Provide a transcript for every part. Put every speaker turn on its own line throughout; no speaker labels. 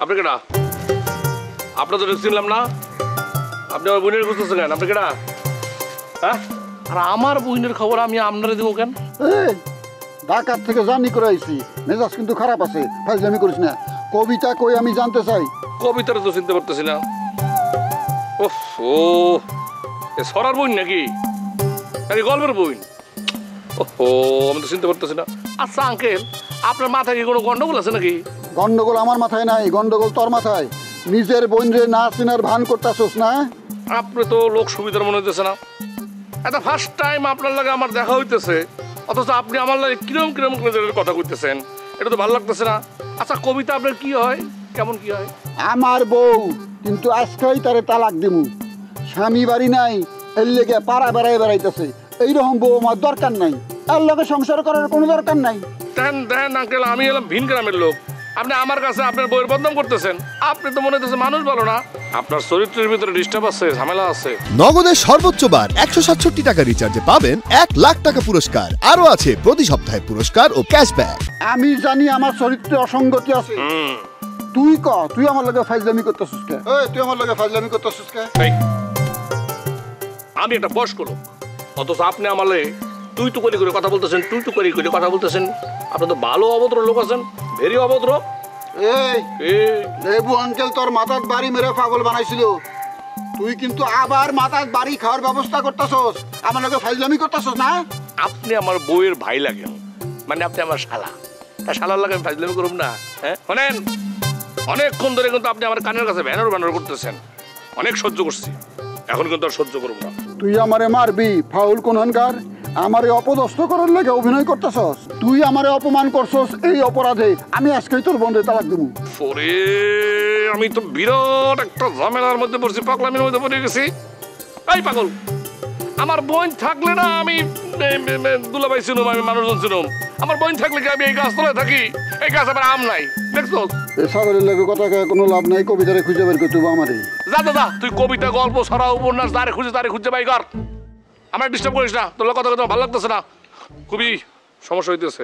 আপনি কেডা? আপনার তো চিনলাম না। আপনি আমার বোনের খুঁজতেছেন কেন? আপনি কেডা? হ্যাঁ, আর আমার বোনের খবর আমি আপনারে দেবো কেন?
ঢাকার থেকে জার্নি করে আইছি, মেজাজ কিন্তু খারাপ আছে, ফাইজলামি করিস না। কবিতা কই আমি জানতে চাই।
কবিতাটা তো চিনতে পারতেছি না। ওফ, ও সরার বই নাকি? নাকি গল্পের বই? ওহো, আমি তো চিনতে পারতেছি না। আচ্ছা আঙ্কেল, আপনার মাথায় কি কোনো গন্ডগোল আছে নাকি?
গন্ডগোল আমার মাথায় নাই, গন্ডগোল তোর মাথায়। নিজের বোন রে না চিনার ভান করতেছস না?
আপনি তো লোক সুবিধার মনে হইতেছে না। এটা ফার্স্ট টাইম আপনার লাগে আমার দেখা হইতেছে, অথচ আপনি আমার লাগে কিরম কিরম কথা কইতেছেন, এটা তো ভালো লাগতেছে না। আচ্ছা কবিতা আপনার কি হয়, কেমন কি হয়?
আমার বউ কিন্তু আজকেই তারে তালাক দিমু। স্বামী বাড়ি নাই, এর লেগে পাড়া বেড়াই বেড়াইতেছে। এইরকম বউ আমার দরকার নাই, এর লগে সংসার করার কোনো দরকার নাই।
দেন দেন আঙ্কেল, আমি এলাম ভিন গ্রামের লোক, আপনি আমার কাছে আপনার বইয়ের বদনাম করতেছেন। আপনি তো মনে হচ্ছে মানুষ ভালো না, আপনার চরিত্রের ভিতরে ডিস্টার্ব আছে, ঝামেলা আছে।
নগদের সর্বোচ্চ বার 167 টাকা রিচার্জে পাবেন 1 লাখ টাকা পুরস্কার। আরো আছে প্রতি সপ্তাহে পুরস্কার ও ক্যাশব্যাক।
আমি জানি আমার চরিত্রে অসঙ্গতি আছে। তুই আমার লগে ফাইজলামি করতেছিস কে? তুই আমার লগে ফাইজলামি করতেছিস কে?
আমি একটা বয়স্ক লোক, অথচ আপনি আমালে তুই তো করে কথা বলতেছেন, তুই তো করে কথা বলতেছেন। আপনি তো ভালো অভদ্র লোক আছেন, ভেরি অভদ্র।
লেবু আঙ্কেল তোর মাথার বাড়ি মেরে পাগল বানাইছিল, তুই কিন্তু আবার মাথার বাড়ি খাওয়ার ব্যবস্থা করতেছস, আমার লগে ফাইজলামি করতেছস না?
আপনি আমার বউয়ের ভাই লাগেন, মানে আপনি আমার শালা, তা শালার লাগে আমি ফাইজলামি করব না? হ্যাঁ শোনেন, অনেকক্ষণ ধরে কিন্তু আপনি আমার কানের কাছে ব্যানার ব্যানার করতেছেন, অনেক সহ্য করছি, এখন কিন্তু আর সহ্য করব না।
তুই আমারে মারবি ফাউল কোনহানকার? আমারে অপদস্থ করার লেগে অভিনয় করতেছস? তুই আমারে অপমান করছস, এই অপরাধে আমি আজকেই তোর বন্ধে তালাক দেবো।
ওরে আমি তো বিরাট একটা ঝামেলার মধ্যে পড়ছি, পাগলামির মধ্যে পড়ে গেছি। এই পাগল, আমার বোন থাকলে না আমি দুলাভাই ছিলাম, আমি মানুষজন ছিলাম। আমার বোন থাকলে কি আমি এই গাছতলায় থাকি? এই গাছ আবার আম নাই, দেখছো?
এই সাগরের লেগে কথা কোনো লাভ নাই, কবিতারে খুঁজে বের করতে হবে আমারই।
যা দাদা, তুই কবিতা গল্প ছড়া উপন্যাস তারে খুঁজে বাই কর, আমার ডিস্টার্ব করিস না। তোর কথা কথা ভালো লাগতেছে না, খুবই সমস্যা হইতেছে।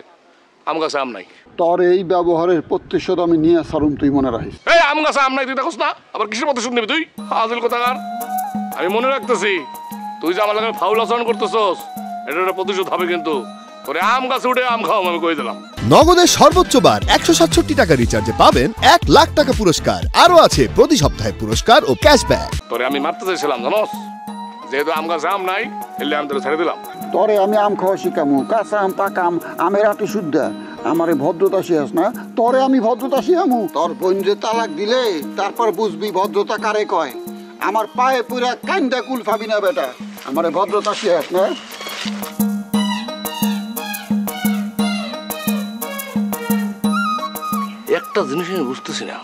আম গাছে আম নাই।
তোর এই ব্যবহারের প্রতিশোধ আমি নিয়ে সারুম, তুই মনে রাখিস।
এই আম গাছে আম নাই তুই দেখোস না, আবার কিসের প্রতিশোধ নিবি তুই? হাজিল কোথাকার, আমি মনে রাখতেছি তুই যে আমার লাগে ফাউল আচরণ করতেছস, এটা প্রতিশোধ হবে কিন্তু। তোরে আম গাছে উঠে আম খাওয়াম আমি কই দিলাম।
নগদের সর্বোচ্চ বার 167 টাকা রিচার্জে পাবেন 1 লাখ টাকা পুরস্কার। আরো আছে প্রতি সপ্তাহে পুরস্কার ও ক্যাশব্যাক।
তোরে আমি মারতে চাইছিলাম জানোস, যেহেতু আম গাছে আম নাই, এলে আমি তোরে ছেড়ে দিলাম।
তোরে আমি আম খাওয়া শিখামু, কাঁচা আম পাকা আম, আমের আটি শুদ্ধ। আমারে ভদ্রতা শিখাস না, তোরে আমি ভদ্রতা শিখামু। তোর বোন যে তালাক দিলে তারপর বুঝবি ভদ্রতা কারে কয়। আমার পায়ে পুরা কান্দা কুল ফাবি না বেটা, আমারে ভদ্রতা শিখাস না।
একটা জিনিস আমি বুঝতেছি না,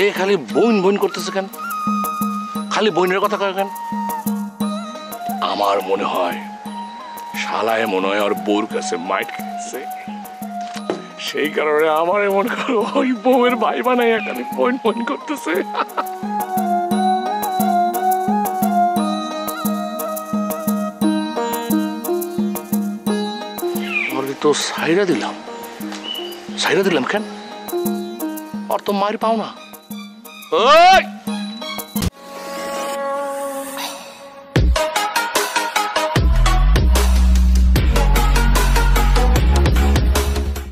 এ খালি বইন বইন করতেছে কেন? খালি বইনের কথা কয় কেন? আমার মনে হয় শালায় মনে হয় ওর বউর কাছে মাইট খেয়েছে, সেই কারণে আমার মনে করো ওই বউয়ের ভাই বানাইয়া খালি বইন বইন করতেছে। তো সাইরা দিলাম কেন? আর তো মায়ের পাও না। ওই